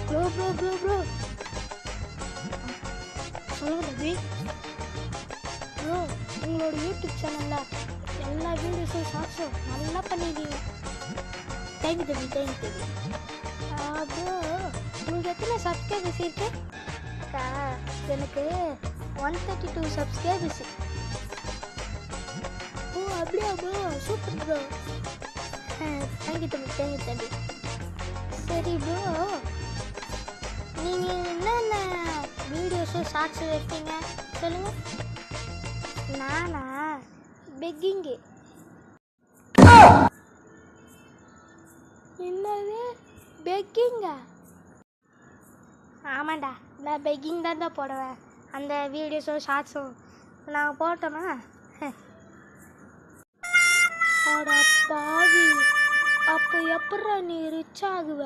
Bro சொல்லுங்க தம்பி. Bro உங்களோட யூடியூப் சேனலில் எல்லா வீடியோஸும் ஷார்ட்ஸும் நல்லா பண்ணிடுவீங்க. தேங்க்யூ தம்பி. ப்ரோ உங்களுக்கு எத்தனை சப்ஸ்கிரைபர்ஸ் இருக்கு? எனக்கு 132 சப்ஸ்கிரைபர்ஸ். ஓ அப்படியா ப்ரோ, சூப்பர் ப்ரோ. தேங்க்யூ தம்பி. சரி ப்ரோ, நீங்கள் என்னென்ன வீடியோஸும் ஷார்ட்ஸும் வைப்பீங்க சொல்லுங்கள். நானா பெக்கிங்கு. என்னது பெக்கிங்கா? ஆமாண்டா, நான் பெக்கிங் தான் போடுவேன். அந்த வீடியோஸும் ஷார்ட்ஸும் நான் போட்டோமா? அட பாவி, அப்போ எப்பட்றா நீ ரிச் ஆகுவ?